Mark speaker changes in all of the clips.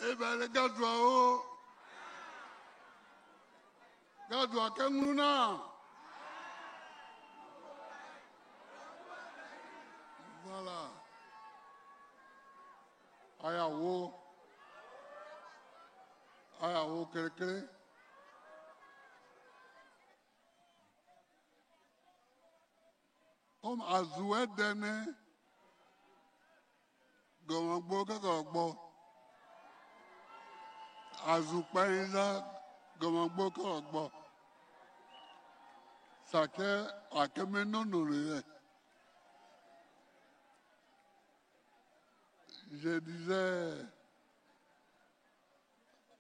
Speaker 1: Eh bien, les gars doivent Kemuna. Voilà. Ayawo Krekre. Comme Azouet Dene, Gomagbo Kakogbo. Azoupaïza, Gomagbo Kakogbo. Sake Akemeno Nouré. Je disais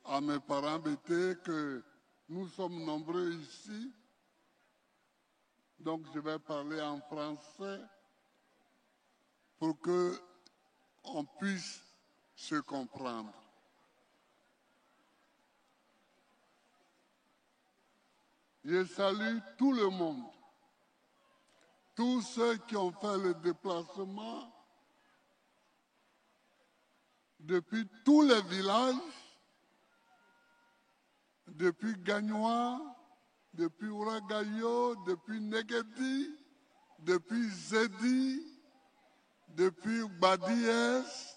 Speaker 1: à mes parents bêtés que nous sommes nombreux ici, donc je vais parler en français pour que on puisse se comprendre. Je salue tout le monde, tous ceux qui ont fait le déplacement depuis tous les villages, depuis Gagnois, depuis Ouragayo, depuis Negedi, depuis Zedi, depuis Badi-Est.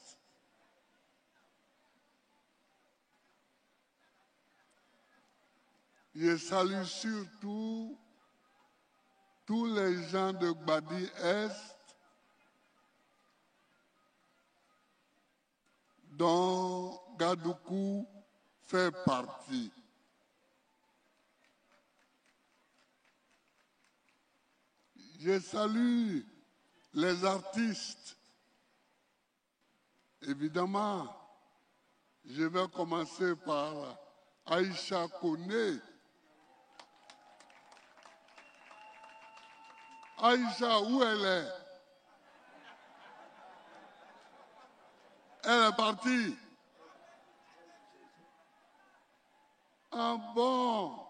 Speaker 1: Je salue surtout tous les gens de Badi-Est dont Gadoukou fait partie. Je salue les artistes. Évidemment, je vais commencer par Aïcha Kone. Aïcha, où elle est? Elle est partie. Ah bon?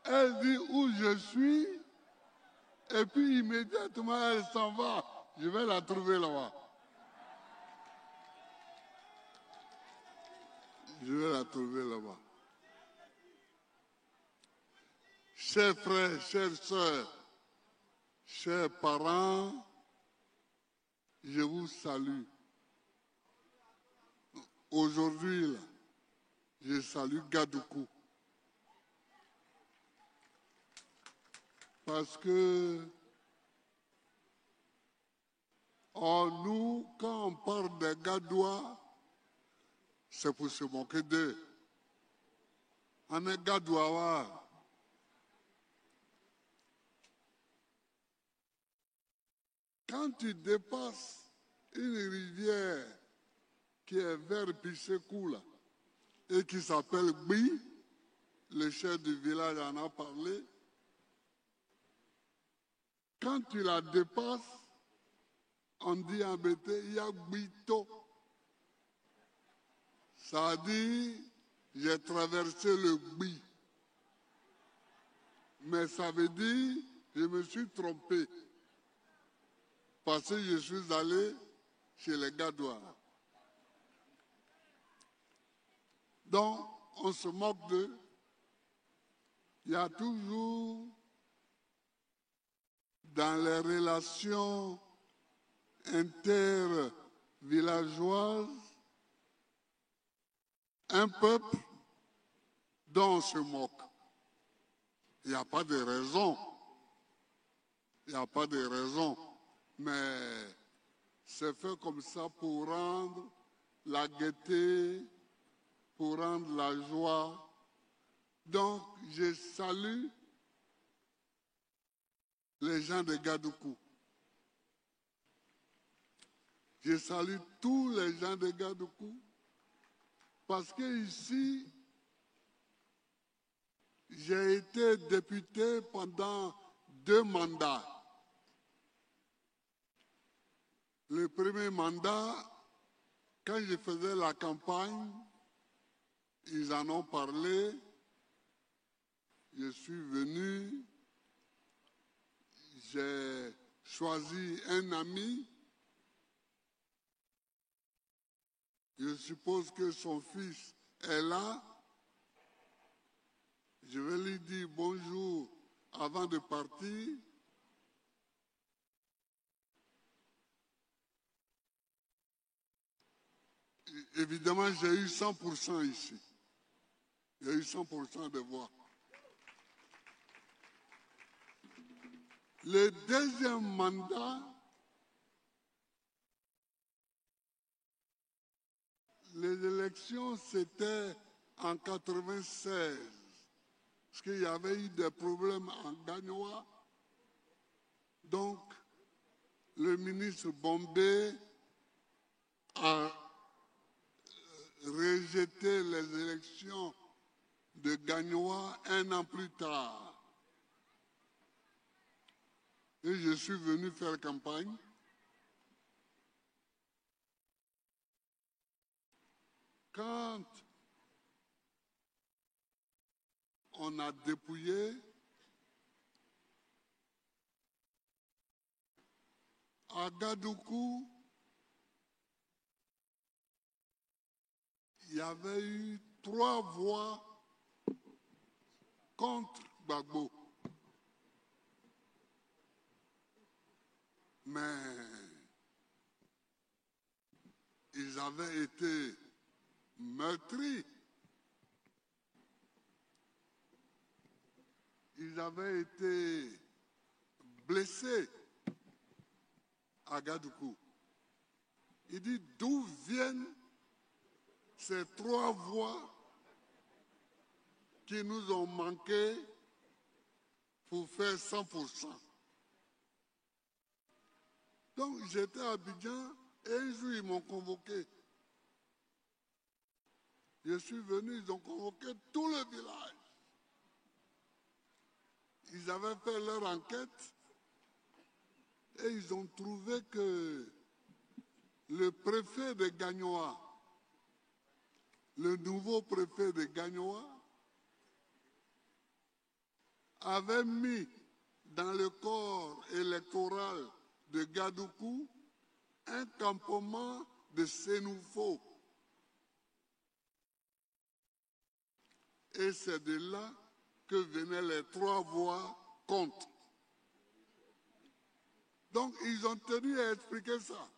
Speaker 1: Elle dit où je suis et puis immédiatement elle s'en va. Je vais la trouver là-bas. Je vais la trouver là-bas. Chers frères, chères sœurs, chers parents, je vous salue. Aujourd'hui, là, je salue Gadoukou. Parce que nous, quand on parle des Gadois, c'est pour se moquer d'eux. On est Gadois. Quand tu dépasses une rivière qui est vers Pissekou, là, et qui s'appelle Gbi, le chef du village en a parlé, quand tu la dépasses, on dit en bété, il y a Gbito. Ça dit, j'ai traversé le Gbi. Mais ça veut dire, je me suis trompé. Parce que je suis allé chez les Gadois. Donc, on se moque d'eux. Il y a toujours, dans les relations intervillageoises, un peuple dont on se moque. Il n'y a pas de raison. Il n'y a pas de raison. Mais c'est fait comme ça pour rendre la gaieté, pour rendre la joie. Donc, je salue les gens de Gadoukou. Je salue tous les gens de Gadoukou parce que ici, j'ai été député pendant 2 mandats. Le premier mandat, quand je faisais la campagne, ils en ont parlé. Je suis venu, j'ai choisi un ami Je suppose que son fils est là. Je vais lui dire bonjour avant de partir. Évidemment, j'ai eu 100% ici. J'ai eu 100% de voix. Le deuxième mandat, les élections, c'était en 96. Parce qu'il y avait eu des problèmes en Gagnoa. Donc, le ministre Bombay a rejeté les élections de Gagnoa un an plus tard. Et je suis venu faire campagne. Quand on a dépouillé, à Gadoukou, il y avait eu 3 voix contre Gbagbo. Mais ils avaient été meurtris. Ils avaient été blessés à Gadoukou. Il dit d'où viennent ces 3 voix qui nous ont manqué pour faire 100%. Donc j'étais à Abidjan et un jour ils m'ont convoqué. Je suis venu, ils ont convoqué tout le village. Ils avaient fait leur enquête et ils ont trouvé que le préfet de Gagnoa, le nouveau préfet de Gagnoa, avait mis dans le corps électoral de Gadoukou un campement de Sénoufo. Et c'est de là que venaient les 3 voix contre. Donc ils ont tenu à expliquer ça.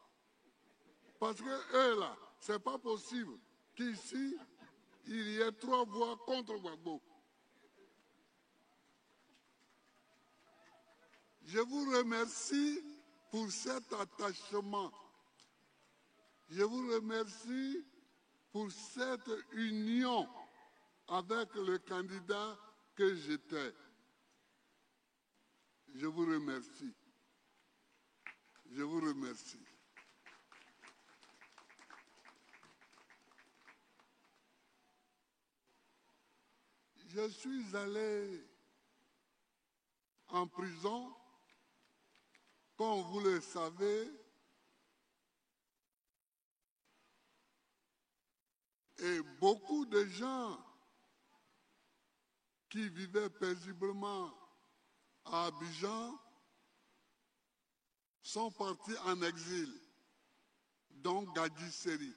Speaker 1: Parce que eux là, c'est pas possible qu'ici, il y ait 3 voix contre Gbagbo. Je vous remercie pour cet attachement. Je vous remercie pour cette union avec le candidat que j'étais. Je vous remercie. Je vous remercie. Je suis allé en prison, comme vous le savez, et beaucoup de gens qui vivaient paisiblement à Abidjan sont partis en exil, dont Gadji Seri.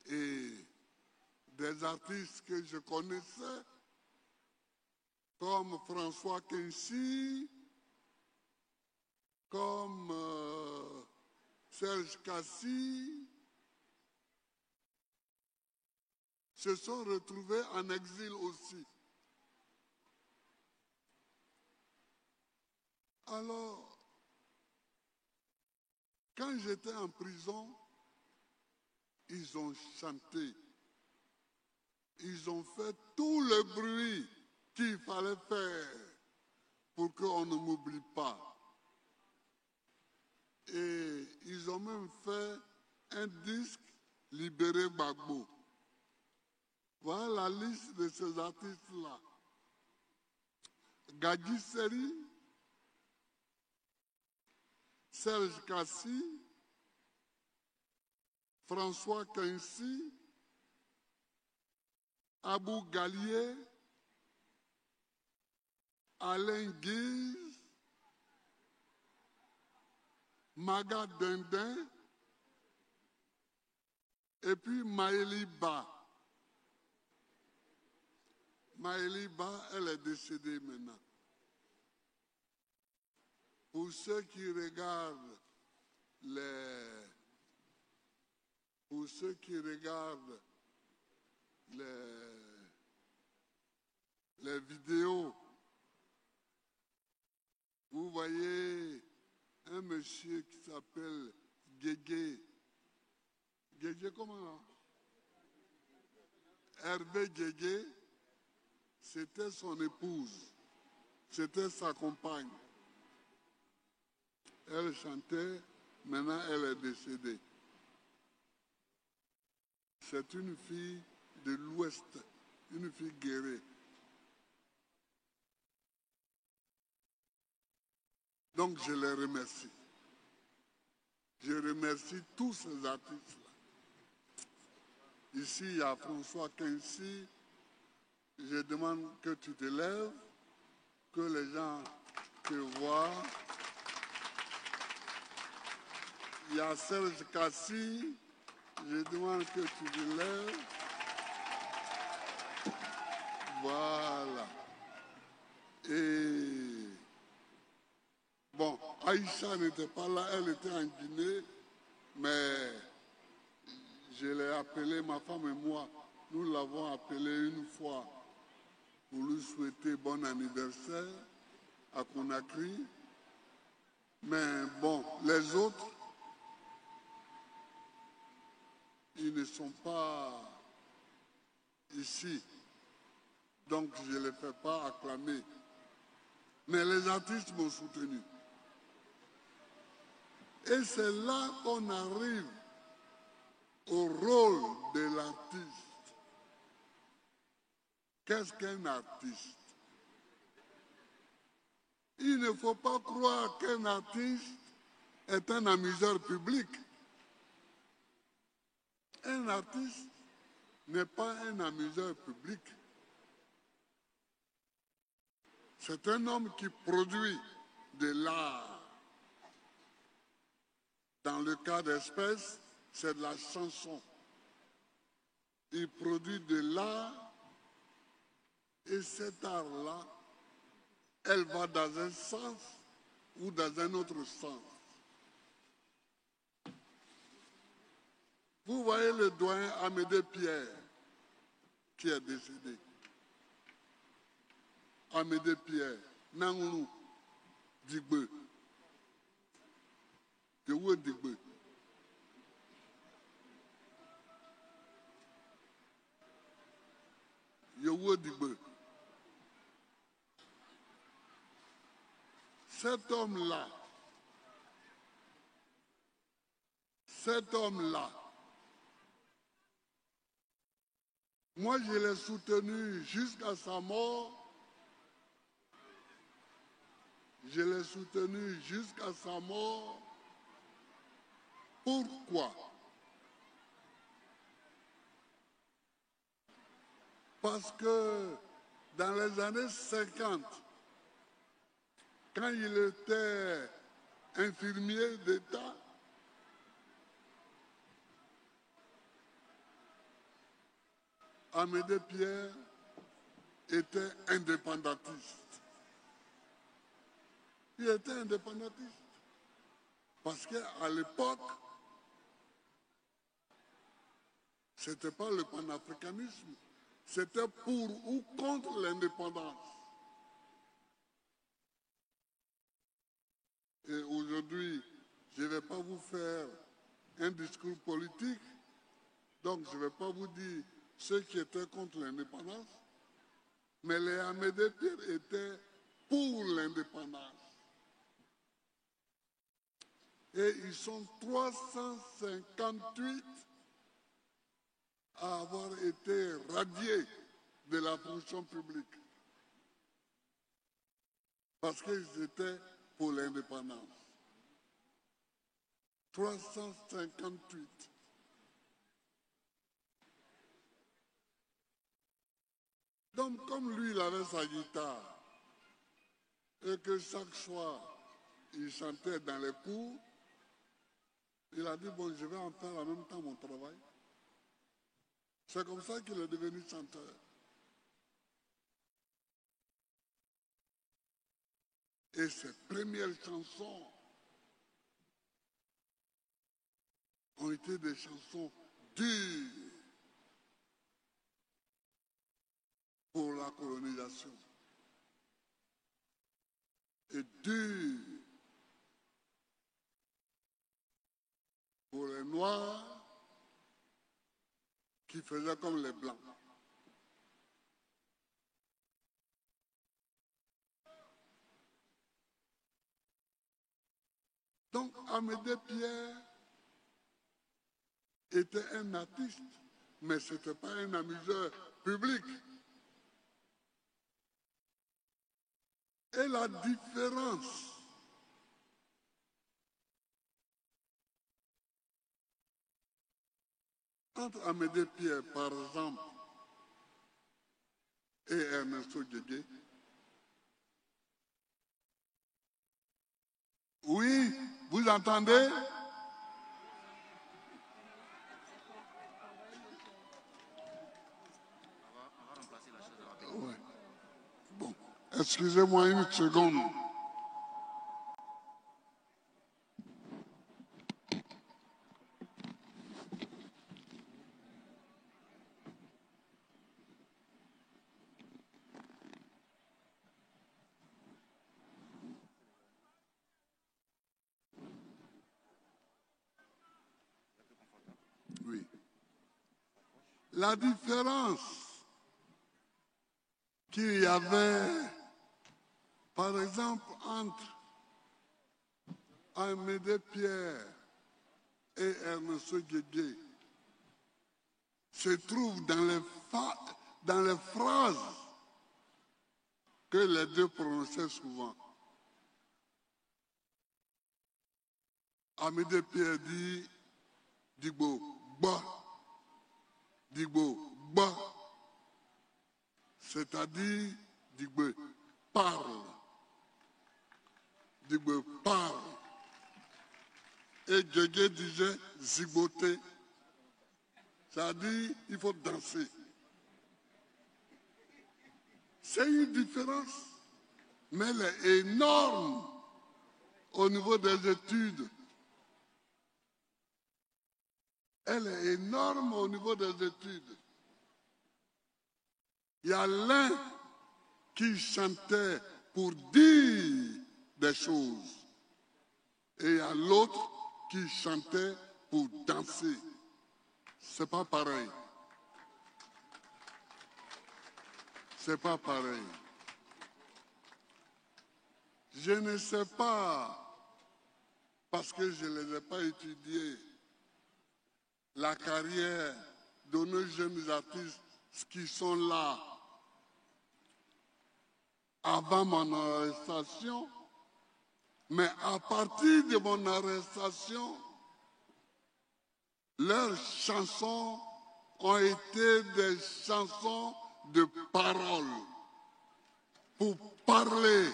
Speaker 1: Et des artistes que je connaissais, comme François Kensi, comme Serge Kassi, se sont retrouvés en exil aussi. Alors, quand j'étais en prison, ils ont chanté. Ils ont fait tout le bruit qu'il fallait faire pour qu'on ne m'oublie pas. Et ils ont même fait un disque Libéré Gbagbo. Voilà la liste de ces artistes-là. Gadji Seri, Serge Kassi, François Kensi, Abou Gallier, Alain Guise, Maga Dindin et puis Maëlie Ba. Maëlie Ba, elle est décédée maintenant. Pour ceux qui regardent les vidéos, vous voyez un monsieur qui s'appelle Guégué. Guégué comment? Hervé Guégué, c'était son épouse, c'était sa compagne. Elle chantait, maintenant elle est décédée. C'est une fille de l'Ouest, une fille guerrière. Donc je les remercie. Je remercie tous ces artistes-là. Ici, il y a François Quincy. Je demande que tu te lèves, que les gens te voient. Il y a Serge Cassi. Je demande que tu te lèves. Voilà. Et bon, Aïcha n'était pas là, elle était en Guinée, mais je l'ai appelée, ma femme et moi, nous l'avons appelée une fois pour lui souhaiter bon anniversaire à Conakry. Mais bon, les autres, ils ne sont pas ici. Donc je ne les fais pas acclamer. Mais les artistes m'ont soutenu. Et c'est là qu'on arrive au rôle de l'artiste. Qu'est-ce qu'un artiste? Il ne faut pas croire qu'un artiste est un amuseur public. Un artiste n'est pas un amuseur public. C'est un homme qui produit de l'art. Dans le cas d'espèce, c'est de la chanson. Il produit de l'art et cet art-là, elle va dans un sens ou dans un autre sens. Vous voyez le doyen Amédée Pierre qui est décédé. Amédée Pierre, Nangoulou, Digbe. Digbe, Digbe. Yowo Digbe. Cet homme-là, moi je l'ai soutenu jusqu'à sa mort. Je l'ai soutenu jusqu'à sa mort. Pourquoi? Parce que dans les années 50, quand il était infirmier d'État, Amédée Pierre était indépendantiste. Il était indépendantiste. Parce qu'à l'époque, ce n'était pas le panafricanisme, c'était pour ou contre l'indépendance. Et aujourd'hui, je ne vais pas vous faire un discours politique, donc je ne vais pas vous dire ceux qui étaient contre l'indépendance, mais les Amédée Pierre étaient pour l'indépendance. Et ils sont 358 à avoir été radiés de la fonction publique. Parce qu'ils étaient pour l'indépendance. 358. Donc, comme lui, il avait sa guitare, et que chaque soir, il chantait dans les cours, Il a dit, bon, je vais en faire en même temps mon travail. C'est comme ça qu'il est devenu chanteur. Et ses premières chansons ont été des chansons dures pour la colonisation et dures pour les Noirs qui faisaient comme les Blancs. Donc Amédée Pierre était un artiste, mais ce n'était pas un amuseur public. Et la différence entre Amédée Pierre, par exemple, et Ernesto Guégué, oui, vous entendez? Ouais. Bon, excusez-moi une seconde. Oui. La différence qu'il y avait, par exemple, entre Amédée Pierre et Ernesto Guégué se trouve dans les phrases que les deux prononçaient souvent. Amédée Pierre dit Digbo, ba, Digbo, ba, c'est-à-dire Digbo parle, Digbo parle. Et Guégué disait zigoter, c'est-à-dire il faut danser. C'est une différence, mais elle est énorme au niveau des études. Elle est énorme au niveau des études. Il y a l'un qui chantait pour dire des choses et il y a l'autre qui chantait pour danser. C'est pas pareil. C'est pas pareil. Je ne sais pas, parce que je ne les ai pas étudiés, la carrière de nos jeunes artistes qui sont là avant mon arrestation, mais à partir de mon arrestation, leurs chansons ont été des chansons de parole, pour parler,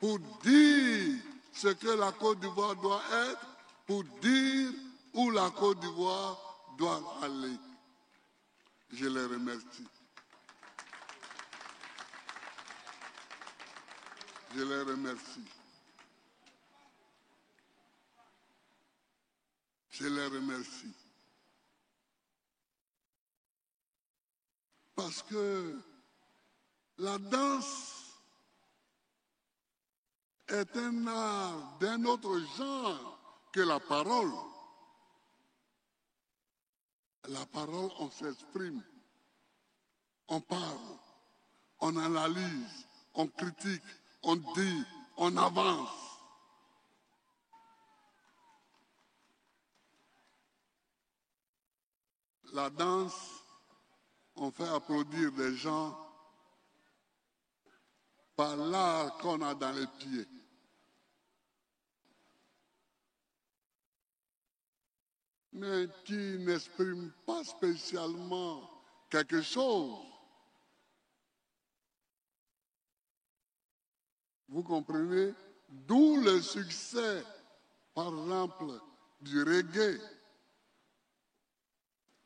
Speaker 1: pour dire ce que la Côte d'Ivoire doit être, pour dire où la Côte d'Ivoire doit aller. Je les remercie. Je les remercie. Je les remercie. Parce que la danse est un art d'un autre genre que la parole. La parole, on s'exprime, on parle, on analyse, on critique, on dit, on avance. La danse, on fait applaudir des gens par l'art qu'on a dans les pieds. Mais qui n'exprime pas spécialement quelque chose. Vous comprenez? D'où le succès, par exemple, du reggae.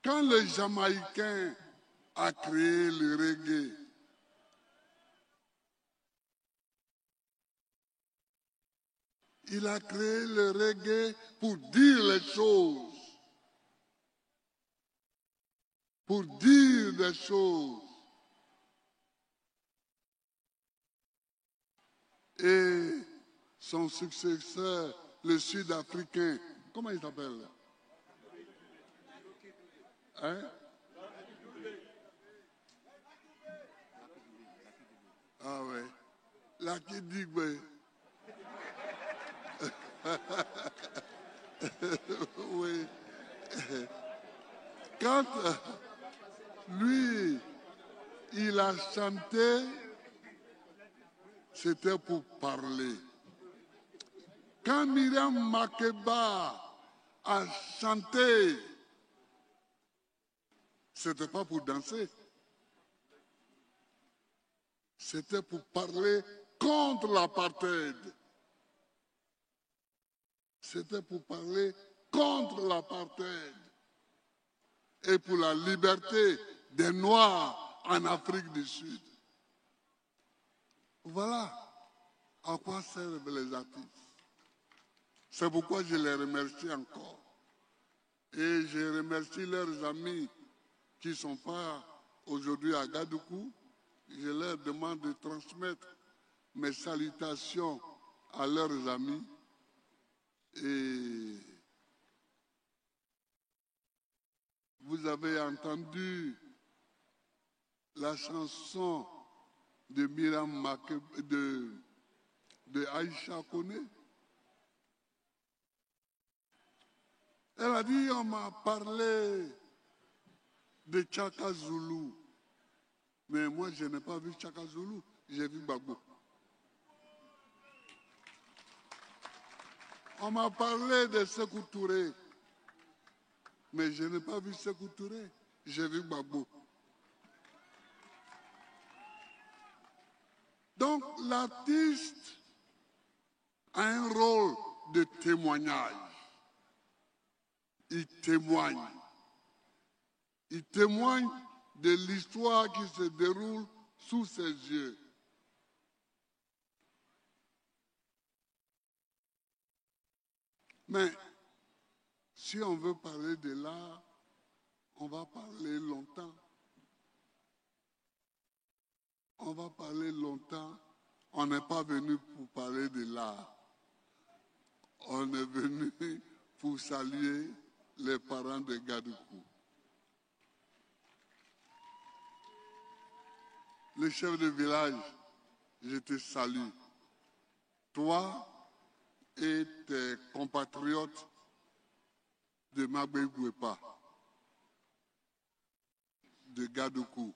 Speaker 1: Quand le Jamaïcain a créé le reggae, il a créé le reggae pour dire les choses, pour dire des choses. Et son successeur, le Sud-Africain, comment il s'appelle? Hein? Ah ouais. Lucky Dube. Oui. Quand lui, il a chanté, c'était pour parler. Quand Myriam Makeba a chanté, c'était pas pour danser. C'était pour parler contre l'apartheid. C'était pour parler contre l'apartheid et pour la liberté des Noirs en Afrique du Sud. Voilà à quoi servent les artistes. C'est pourquoi je les remercie encore. Et je remercie leurs amis qui ne sont pas aujourd'hui à Gadougou. Je leur demande de transmettre mes salutations à leurs amis. Et vous avez entendu la chanson de Myriam Makeba, de Aïcha Koné. Elle a dit, on m'a parlé de Tchaka Zulu. Mais moi, je n'ai pas vu Tchaka Zulu, j'ai vu Gbagbo. On m'a parlé de Sékou Touré. Mais je n'ai pas vu Sékou Touré, j'ai vu Gbagbo. Donc l'artiste a un rôle de témoignage. Il témoigne. Il témoigne de l'histoire qui se déroule sous ses yeux. Mais si on veut parler de l'art, on va parler longtemps. On va parler longtemps. On n'est pas venu pour parler de l'art. On est venu pour saluer les parents de Gadougou. Le chef de village, je te salue. Toi et tes compatriotes de Mabé-Gouépa, de Gadougou.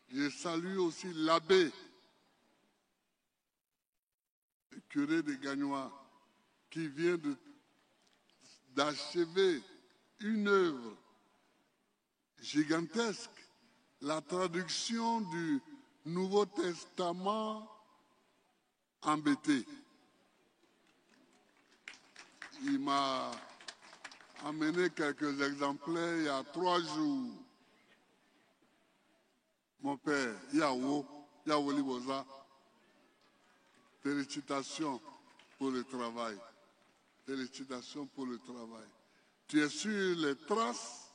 Speaker 1: Je salue aussi l'abbé, le curé de Gagnois, qui vient d'achever une œuvre gigantesque, la traduction du Nouveau Testament en BT. Il m'a amené quelques exemplaires il y a 3 jours. Mon père, Yahweh Liboza, félicitations pour le travail. Félicitations pour le travail. Tu es sur les traces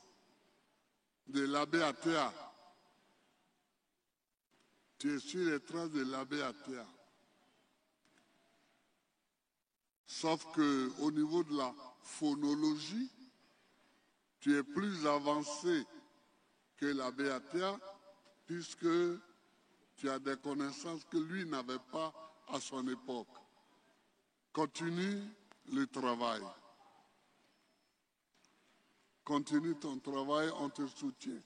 Speaker 1: de l'abbé Athéa. Tu es sur les traces de l'abbé Athéa. Sauf qu'au niveau de la phonologie, tu es plus avancé que l'abbé Athéa, puisque tu as des connaissances que lui n'avait pas à son époque. Continue le travail. Continue ton travail, on te soutient.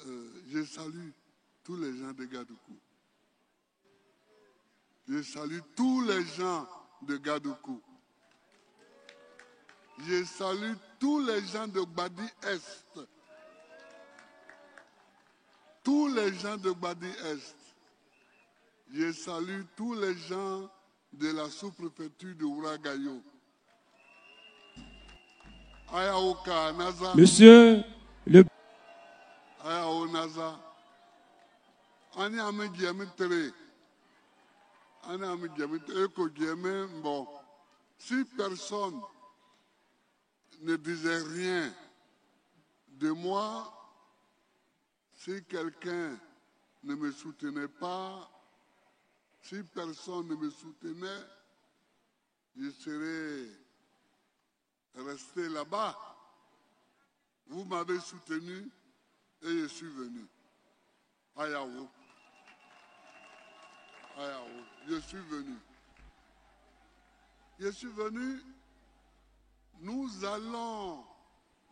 Speaker 1: Je salue tous les gens de Gadougou. Je salue tous les gens de Gadougou. Je salue tous les gens de Gbadi-Est. Tous les gens de Gbadi-Est. Je salue tous les gens de la sous-préfecture de Ouragayo. Ayaoka Naza.
Speaker 2: Monsieur le
Speaker 1: Ayao Naza. Ani ame diame tere. Ani ame diame tere. Eko diame bon. Si personne ne disait rien de moi, si quelqu'un ne me soutenait pas, si personne ne me soutenait, je serais resté là-bas. Vous m'avez soutenu et je suis venu. Ayaou. Ayaou. Je suis venu. Je suis venu. Nous allons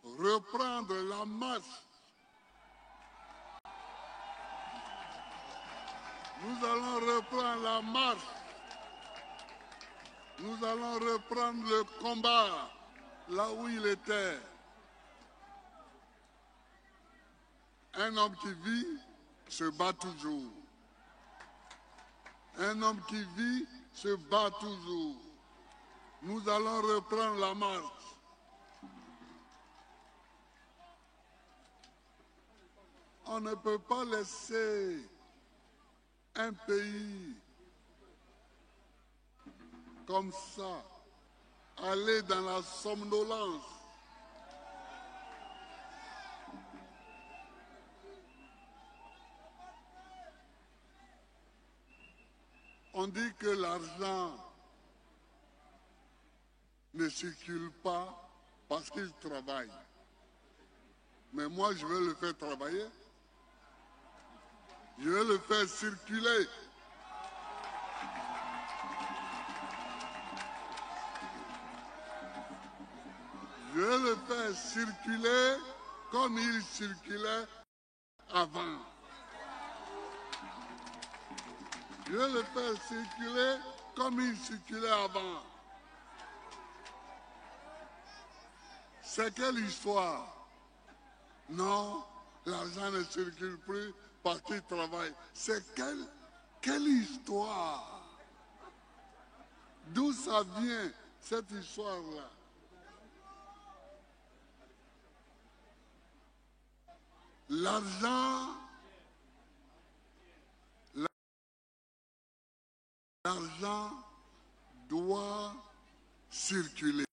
Speaker 1: reprendre la marche. Nous allons reprendre la marche. Nous allons reprendre le combat là où il était. Un homme qui vit se bat toujours. Un homme qui vit se bat toujours. Nous allons reprendre la marche. On ne peut pas laisser un pays comme ça aller dans la somnolence. On dit que l'argent ne circule pas parce qu'il travaille. Mais moi, je vais le faire travailler. Je vais le faire circuler. Je vais le faire circuler comme il circulait avant. Je vais le faire circuler comme il circulait avant. C'est quelle histoire? Non, l'argent ne circule plus parce qu'il travaille. C'est quelle histoire? D'où ça vient, cette histoire-là? L'argent doit circuler.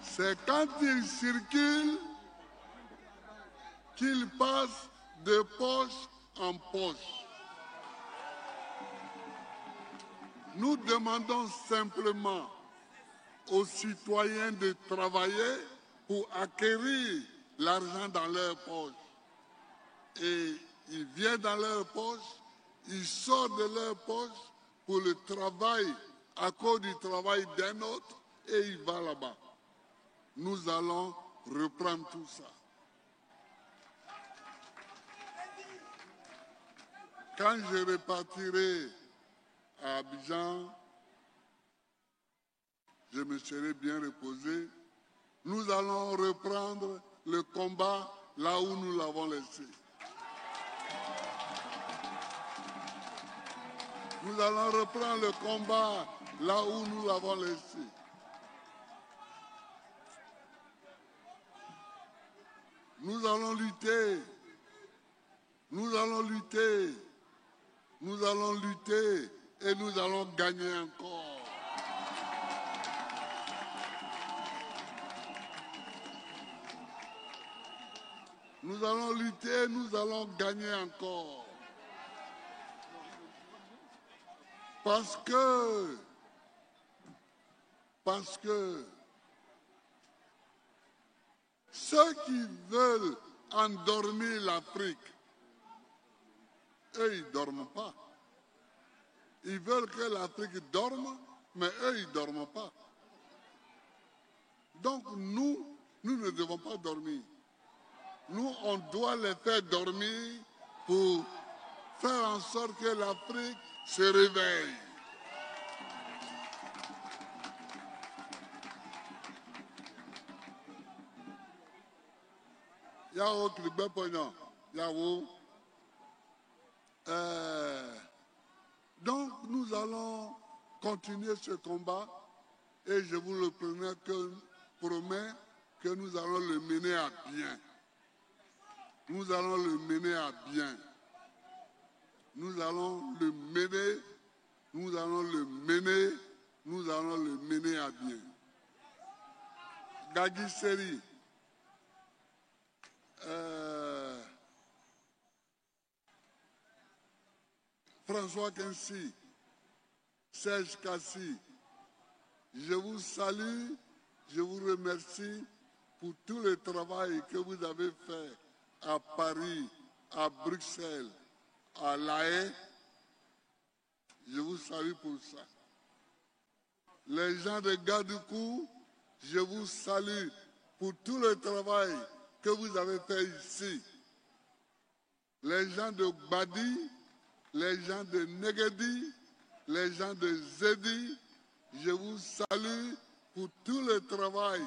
Speaker 1: C'est quand il circule qu'il passe de poche en poche. Nous demandons simplement aux citoyens de travailler pour acquérir l'argent dans leur poche. Et il vient dans leur poche, il sort de leur poche pour le travail, à cause du travail d'un autre, et il va là-bas. Nous allons reprendre tout ça. Quand je repartirai à Abidjan, je me serai bien reposé. Nous allons reprendre le combat là où nous l'avons laissé. Nous allons reprendre le combat là où nous l'avons laissé. Nous allons lutter. Nous allons lutter. Nous allons lutter et nous allons gagner encore. Nous allons lutter, nous allons gagner encore. Parce que ceux qui veulent endormir l'Afrique, eux, ils ne dorment pas. Ils veulent que l'Afrique dorme, mais eux, ils ne dorment pas. Donc nous ne devons pas dormir. Nous, on doit les faire dormir pour faire en sorte que l'Afrique se réveille. Il y a autre pognon. Yahoo. Donc, nous allons continuer ce combat et je vous le promets que nous allons le mener à bien. Nous allons le mener à bien. Nous allons le mener, nous allons le mener, nous allons le mener à bien. Gagui Seri, François Kensi, Serge Kassi, je vous salue, je vous remercie pour tout le travail que vous avez fait à Paris, à Bruxelles, à La Haye. Je vous salue pour ça. Les gens de Gadoukou, je vous salue pour tout le travail que vous avez fait ici. Les gens de Badi, les gens de Negedi, les gens de Zedi, je vous salue pour tout le travail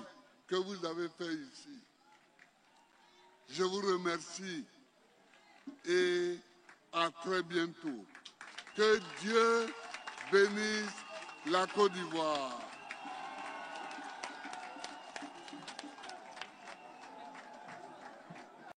Speaker 1: que vous avez fait ici. Je vous remercie et à très bientôt. Que Dieu bénisse la Côte d'Ivoire.